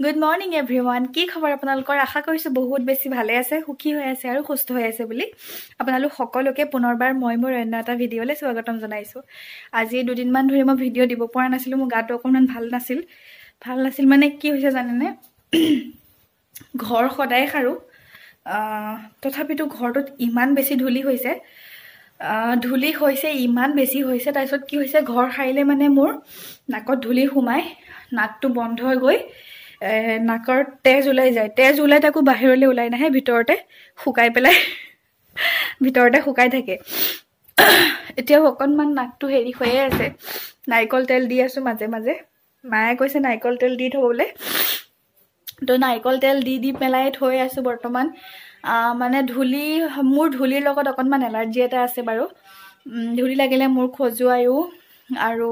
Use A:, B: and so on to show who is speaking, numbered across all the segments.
A: Good morning everyone. কি খবৰ আপোনালোকৰ আশা কৰিছো বহুত বেছি ভালে আছে সুখী হৈ আছে আৰু সুস্থ হৈ আছে বুলি আপোনালোক সকলোকে পুনৰবাৰ মই মোৰ অন্য এটা ভিডিঅলে স্বাগতম জনাইছো আজি দুদিন মান ধৰি মই ভিডিঅ দিব পৰা নাছিলো মোৰ গাটো অকণমান ভাল নাছিল মানে কি হৈছে জানেনে ঘৰ সদায় খাৰু তথাপিতো ঘৰটোত ইমান বেছি ধুলি হৈছে ইমান বেছি হৈছে তাৰপিছত কি হৈছে ঘৰ খাইলে মানে মোৰ নাকত ধুলি সোমাই নাকটো বন্ধ হৈ গৈ নাকৰ তেজ ওলাই যায় তেজ ওলাই তাকো বাহিৰলৈ ওলাই নাহে ভিতৰতে শুকাই পেলাই ভিতৰতে শুকাই থাকে এতিয়া অকণমান নাকটো হেৰি হৈয়ে আছে নাইকল তেল দি আছো মাজে মাজে মায়ে কৈছে নাইকল তেল দি থবলৈ তো নাইকল তেল দি পেলাই থৈ আছো বৰ্তমান মানে মোৰ ধুলিৰ লগত অকণমান এলাৰ্জি এটা আছে বাৰু ধুলি লাগিলে মোৰ খজুৱায়ো আৰু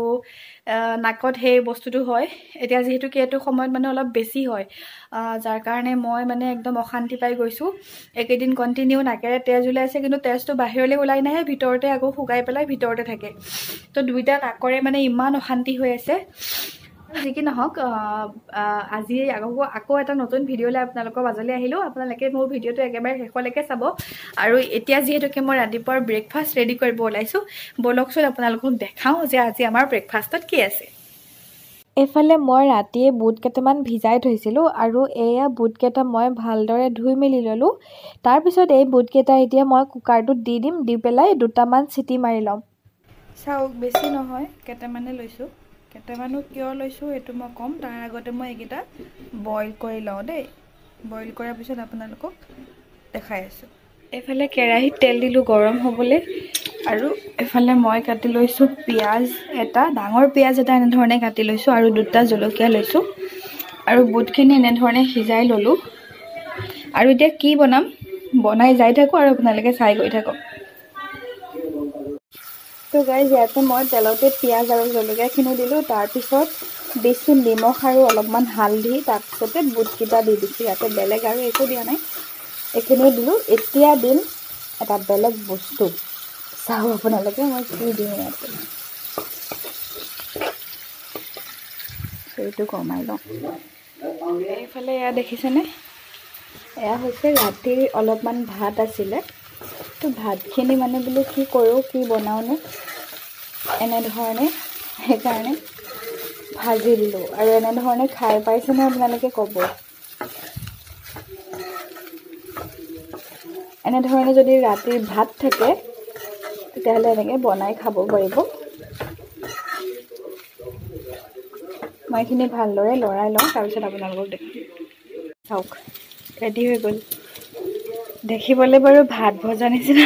A: নাকত সেই বস্তুটো হয় এতিয়া যেহেতু কেটো সময়ত মানে অলপ বেছি হয় যাৰ কাৰণে মই মানে একদম অশান্তি পাই গৈছো একেদিন কন্টিনিউ নাকেৰে তেজ ওলাইছে কিন্তু তেজটো বাহিৰলৈ ওলাই নাহে ভিতৰতে আকৌ শুকাই পেলাই ভিতৰতে থাকে তো দুইটা নাকৰে মানে ইমান অশান্তি হৈ আছে যি কি নহওক আজি আকৌ এটা নতুন ভিডিঅ'লৈ আপোনালোকৰ মাজলৈ আহিলো আপোনালোকে মোৰ ভিডিঅ'টো একেবাৰে শেষলৈকে চাব আৰু এতিয়া যেহেতুকে মই ৰাতিপুৱাৰ ব্ৰেকফাষ্ট ৰেডি কৰিব ওলাইছো বলকচোন আপোনালোকক দেখাও যে আজি আমাৰ ব্ৰেকফাষ্টত কি আছে এফালে মই ৰাতিয়ে বুট কেইটামান ভিজাই থৈছিলোঁ আৰু এয়া বুট কেইটা মই ভালদৰে ধুই মেলি ল'লোঁ তাৰপিছত এই বুট কেইটা এতিয়া মই কুকাৰটোত দি দিম দি পেলাই দুটামান চিটি মাৰি ল'ম চাওক বেছি নহয় কেইটামানে লৈছোঁ কেইটামানো কিয় লৈছোঁ এইটো মই ক'ম তাৰ আগতে মই এইকেইটা বইল কৰি লওঁ দেই বইল কৰাৰ পিছত আপোনালোকক দেখাই আছোঁ এফালে কেৰাহীত তেল দিলোঁ গৰম হ'বলৈ আৰু এফালে মই কাটি লৈছোঁ পিঁয়াজ এটা ডাঙৰ পিঁয়াজ এটা এনেধৰণে কাটি লৈছোঁ আৰু দুটা জলকীয়া লৈছোঁ আৰু বুটখিনি এনেধৰণে সিজাই ল'লোঁ আৰু এতিয়া কি বনাই যাই থাকোঁ আৰু আপোনালোকে চাই গৈ থাকক তো গাইজ ইয়াতে মই তেলতে পিঁয়াজ আৰু জলকীয়াখিনি দিলোঁ তাৰপিছত বেছি নিমখ আৰু অলপমান হালধি তাৰপিছতে বুটকেইটা দি দিছোঁ ইয়াতে বেলেগ আৰু একো দিয়া নাই এইখিনি দিলোঁ এতিয়া দিম এটা বেলেগ বস্তু চাওঁ আপোনালোকে মই কি দিওঁ ইয়াতে এইটো কমাই লওঁ এইফালে এয়া দেখিছেনে এয়া হৈছে ৰাতিৰ অলপমান ভাত আছিলে তো ভাতখিনি মানে বোলো কি কৰোঁ কি বনাওঁনে এনেধৰণে সেইকাৰণে ভাজি দিলোঁ আৰু এনেধৰণে খাই পাইছেনে আপোনালোকে ক'ব এনেধৰণে যদি ৰাতিৰ ভাত থাকে তেতিয়াহ'লে এনেকৈ বনাই খাব পাৰিব মই এইখিনি ভালদৰে লৰাই লওঁ তাৰপিছত আপোনালোকক দেখাম চাওক ৰেডি হৈ গ'ল দেখিবলৈ বাৰু ভাত ভজা নিচিনা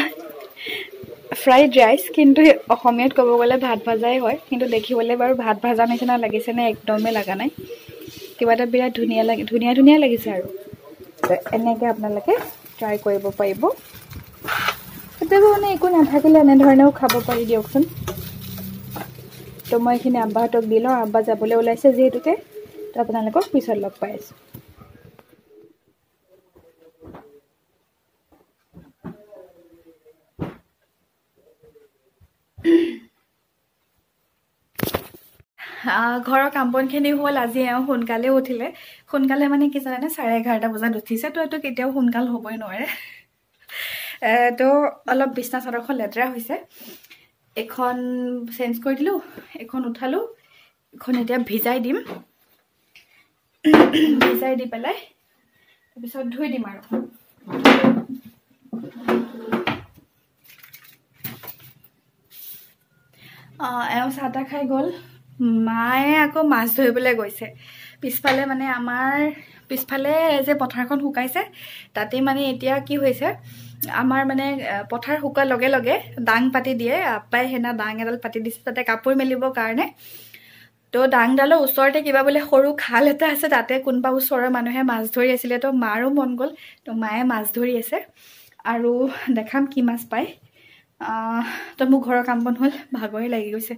A: ফ্ৰাইড ৰাইচ কিন্তু অসমীয়াত ক'ব গ'লে ভাত ভাজাই হয় কিন্তু দেখিবলৈ বাৰু ভাত ভাজা নিচিনা লাগিছেনে একদমেই লগা নাই কিবা এটা বিৰাট ধুনীয়া লাগিছে আৰু এনেকৈ আপোনালোকে ট্ৰাই কৰিব পাৰিব কেতিয়াবা মানে একো নাথাকিলে এনেধৰণেও খাব পাৰি দিয়কচোন তো মই এইখিনি আব্বাহঁতক দি লওঁ আব্বা যাবলৈ ওলাইছে যিহেতুকে তো আপোনালোকক পিছত লগ পাই আছোঁ ঘৰৰ কাম বনখিনি হ'ল আজি এওঁ সোনকালে উঠিলে সোনকালে মানে কি জানেনে 11:30 বজাত উঠিছে তো এইটো কেতিয়াও সোনকাল হ'বই নোৱাৰে তো অলপ বিছনা চাদৰখন লেতেৰা হৈছে এখন চেঞ্জ কৰি দিলোঁ এখন উঠালোঁ এখন এতিয়া ভিজাই দিম ভিজাই দি পেলাই তাৰপিছত ধুই দিম আৰু এওঁ চাহ তাহ খাই গ'ল মায়ে আকৌ মাছ ধৰিবলৈ গৈছে পিছফালে মানে আমাৰ পিছফালে যে পথাৰখন শুকাইছে তাতে মানে এতিয়া কি হৈছে আমাৰ মানে পথাৰ শুকাৰ লগে লগে ডাং পাতি দিয়ে আপ্পাই হেনা ডাং এডাল পাতি দিছে তাতে কাপোৰ মেলিবৰ কাৰণে তো ডাংডালৰ ওচৰতে কিবা বোলে সৰু খাল এটা আছে তাতে কোনোবা ওচৰৰ মানুহে মাছ ধৰি আছিলে তো মাৰো মন গ'ল তো মায়ে মাছ ধৰি আছে আৰু দেখাম কি মাছ পায় তো মোৰ ঘৰৰ কাম বন হ'ল ভাগৰে লাগি গৈছে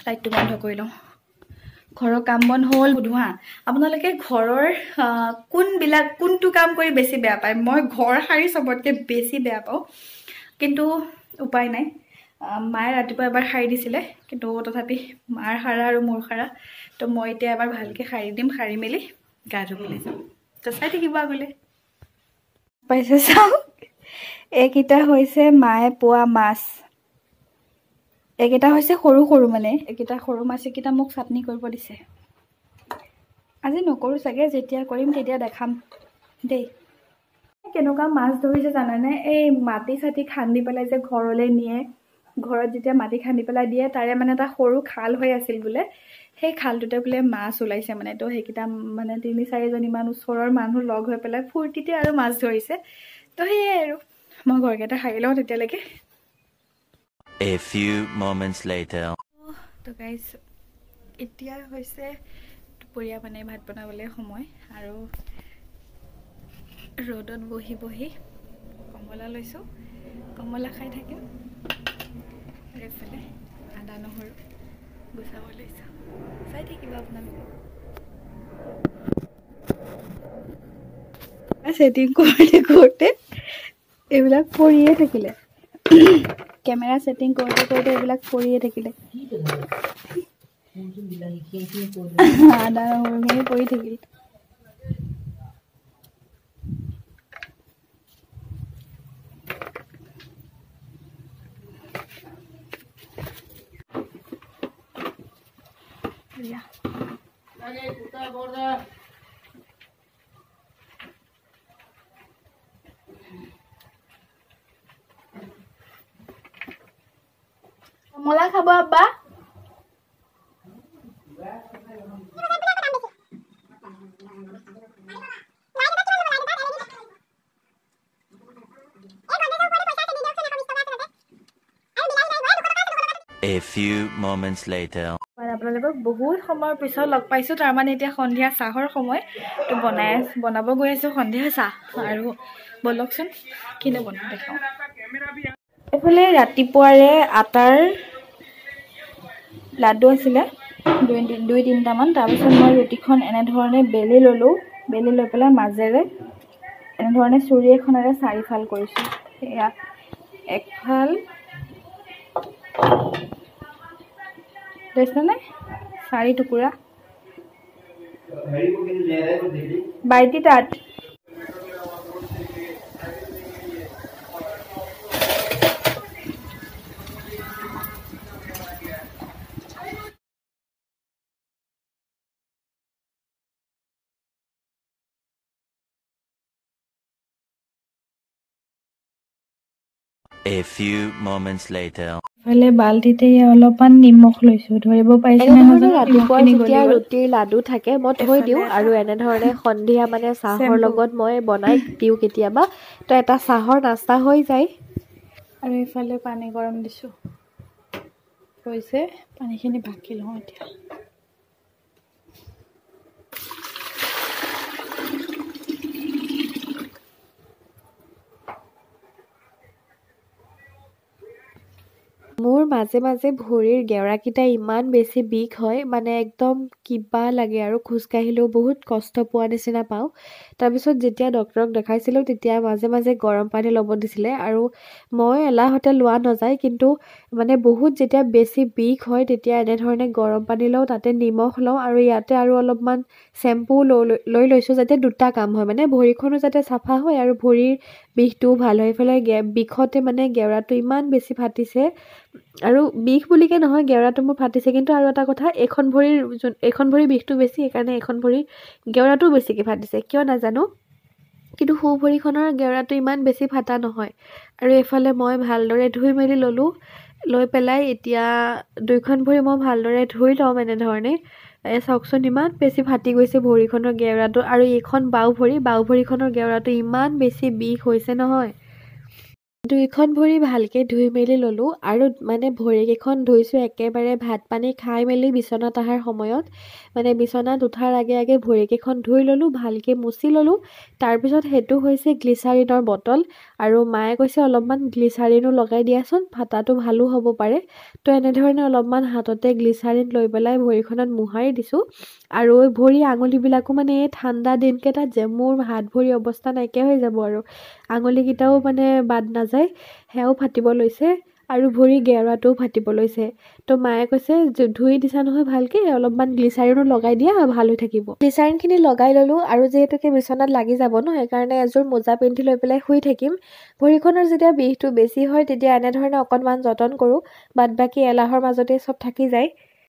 A: লাইটটো বন্ধ কৰি লওঁ ঘৰৰ কাম বন হ'ল ধোৱা আপোনালোকে ঘৰৰ কোনটো কাম কৰি বেছি বেয়া পায় মই ঘৰ সাৰি চবতকৈ বেছি বেয়া পাওঁ কিন্তু উপায় নাই মায়ে ৰাতিপুৱা এবাৰ সাৰি দিছিলে, কিন্তু তথাপি মাৰ সাৰা আৰু মোৰ সাৰা, তো মই এতিয়া এবাৰ ভালকৈ সাৰি দিম, সাৰি মেলি গা ধুবলৈ যাম। তো চাই থাকিব আগলৈ। পাইছে চাওক, এইকেইটা হৈছে মায়ে পোৱা মাছ। এইকেইটা হৈছে সৰু সৰু, মানে এইকেইটা সৰু মাছ, এইকেইটা মোক চাটনি কৰিব দিছে। আজি নকৰোঁ চাগে, যেতিয়া কৰিম তেতিয়া দেখাম দেই। কেনেকুৱা মাছ ধৰিছে জানানে? এই মাটি চাটি খান্দি পেলাই যে ঘৰলৈ নিয়ে, ঘৰত যেতিয়া মাটি খান্দি পেলাই দিয়ে, তাৰে মানে এটা সৰু খাল হৈ আছিল বোলে, সেই খালটোতে বোলে মাছ ওলাইছে মানে। তো সেইকেইটা মানে 3-4জনীমান ওচৰৰ মানুহ লগ হৈ পেলাই ফূৰ্তিতে আৰু মাছ ধৰিছে। তো সেয়াই আৰু, মই ঘৰকেইটা সাৰি লওঁ তেতিয়ালৈকে।
B: A few moments later.
A: তো গাইজ, এতিয়া হৈছে দুপৰীয়া মানে ভাত বনাবলৈ সময়, আৰু ৰ'দত বহি বহি কমলা লৈছোঁ, কমলা খাই থাকিম। আৰু এইফালে আদা নহৰু গুচাব লৈছোঁ, চাই থাকিব আপোনালোকে। ছেটিং কৰোঁতে এইবিলাক পৰিয়ে থাকিলে, কেমেৰা ছেটিং কৰোঁতে এইবিলাক পৰিয়ে থাকিলে, আদা নহৰুখিনি পৰি থাকিল। কমলা খাব আব্বা?
B: A few moments later.
A: আপোনালোকক বহুত সময়ৰ পিছত লগ পাইছোঁ, তাৰমানে এতিয়া সন্ধিয়া চাহৰ সময়। তো বনাব গৈ আছোঁ সন্ধিয়া চাহ, আৰু বলকচোন কিনো বনাওঁ দেখাওঁ। এইফালে ৰাতিপুৱাৰে আটাৰ লাডু আছিলে 2-3টামান। তাৰপিছত মই ৰুটিখন এনেধৰণে বেলি ল'লোঁ, বেলি লৈ পেলাই মাজেৰে এনেধৰণে চুৰি এখনেৰে 4ফাল কৰিছোঁ। সেয়া একফাল দেখিছেনে, 4 টুকুৰা। বাৰীটি তাত
B: A few moments later.
A: ইফালে বাল্টিতে অলপমান নিমখ লৈছোঁ, ধৰিব পাৰিছে নে নাজানো।
C: ৰাতিপুৱা যেতিয়া ৰুটিৰ লাডু থাকে মই থৈ দিওঁ, আৰু এনেধৰণে সন্ধিয়া মানে চাহৰ লগত মই বনাই দিওঁ কেতিয়াবা, তো এটা চাহৰ নাস্তা হৈ যায়।
A: আৰু ইফালে পানী গৰম দিছোঁ, হৈছে পানীখিনি বাকি লওঁ এতিয়া।
C: মোৰ মাজে মাজে ভৰিৰ গেউৰাকেইটা ইমান বেছি বিষ হয়, মানে একদম কিবা লাগে, আৰু খোজকাঢ়িলেও বহুত কষ্ট পোৱা নিচিনা পাওঁ। তাৰপিছত যেতিয়া ডক্তৰক দেখাইছিলোঁ, তেতিয়া মাজে মাজে গৰম পানী ল'ব দিছিলে, আৰু মই এলাহতে লোৱা নাযায়, কিন্তু মানে বহুত যেতিয়া বেছি বিষ হয় তেতিয়া এনেধৰণে গৰম পানী লওঁ, তাতে নিমখ লওঁ, আৰু ইয়াতে আৰু অলপমান চেম্পু লৈ লৈছোঁ, যাতে 2টা কাম হয়, মানে ভৰিখনো যাতে চাফা হয় আৰু ভৰিৰ বিষটোও ভাল হয়। এইফালে বিষতে মানে গেউৰাটো ইমান বেছি ফাটিছে, আৰু বিষ বুলিকে নহয়, গেউৰাটো মোৰ ফাটিছে। কিন্তু আৰু এটা কথা, এইখন ভৰিৰ বিষটো বেছি, সেইকাৰণে এইখন ভৰিৰ গেউৰাটোও বেছিকৈ ফাটিছে, কিয় নাজানো। কিন্তু সোঁ ভৰিখনৰ গেউৰাটো ইমান বেছি ফাটা নহয়। আৰু এইফালে মই ভালদৰে ধুই মেলি ল'লোঁ, লৈ পেলাই এতিয়া 2খন ভৰি মই ভালদৰে ধুই ল'ম এনেধৰণে। চাওকচোন ইমান বেছি ফাটি গৈছে ভৰিখনৰ গেউৰাটো, আৰু এইখন বাওঁ ভৰিখনৰ গেউৰাটো ইমান বেছি বিষ হৈছে নহয়। 2খন ভৰি ভালকৈ ধুই মেলি ল'লোঁ, আৰু মানে ভৰিকেইখন ধুইছোঁ একেবাৰে ভাত পানী খাই মেলি বিচনাত অহাৰ সময়ত, মানে বিচনাত উঠাৰ আগে আগে ভৰিকেইখন ধুই ল'লোঁ, ভালকৈ মুচি ল'লোঁ। তাৰপিছত সেইটো হৈছে গ্লিচাৰিনৰ বটল, আৰু মায়ে কৈছে অলপমান গ্লিচাৰিনো লগাই দিয়াচোন, ফাটাটো ভালো হ'ব পাৰে। তো এনেধৰণে অলপমান হাততে গ্লিচাৰিন লৈ পেলাই ভৰিখনত মোহাৰি দিছোঁ। আৰু ভৰি আঙুলিবিলাকো মানে এই ঠাণ্ডা দিনকেইটাত যে মোৰ হাত ভৰি অৱস্থা নাইকিয়া হৈ যাব, আৰু আঙুলিকেইটাও মানে বাদ নাযায়, সেয়াও ফাটিব লৈছে। আৰু ভৰি গেৰুৱাটোও ফাটিব লৈছে। তো মায়ে কৈছে ধুই দিছা নহয় ভালকৈ, অলপমান গ্লিচাৰিনো লগাই দিয়া, ভাল হৈ থাকিব। গ্লিচাৰিনখিনি লগাই ল'লোঁ আৰু যিহেতুকে বিচনাত লাগি যাব ন, সেইকাৰণে এযোৰ মোজা পিন্ধি লৈ পেলাই শুই থাকিম। ভৰিখনৰ যেতিয়া বিষটো বেছি হয় তেতিয়া এনেধৰণে অকণমান যতন কৰোঁ, বাদ বাকী এলাহৰ মাজতে চব থাকি যায়।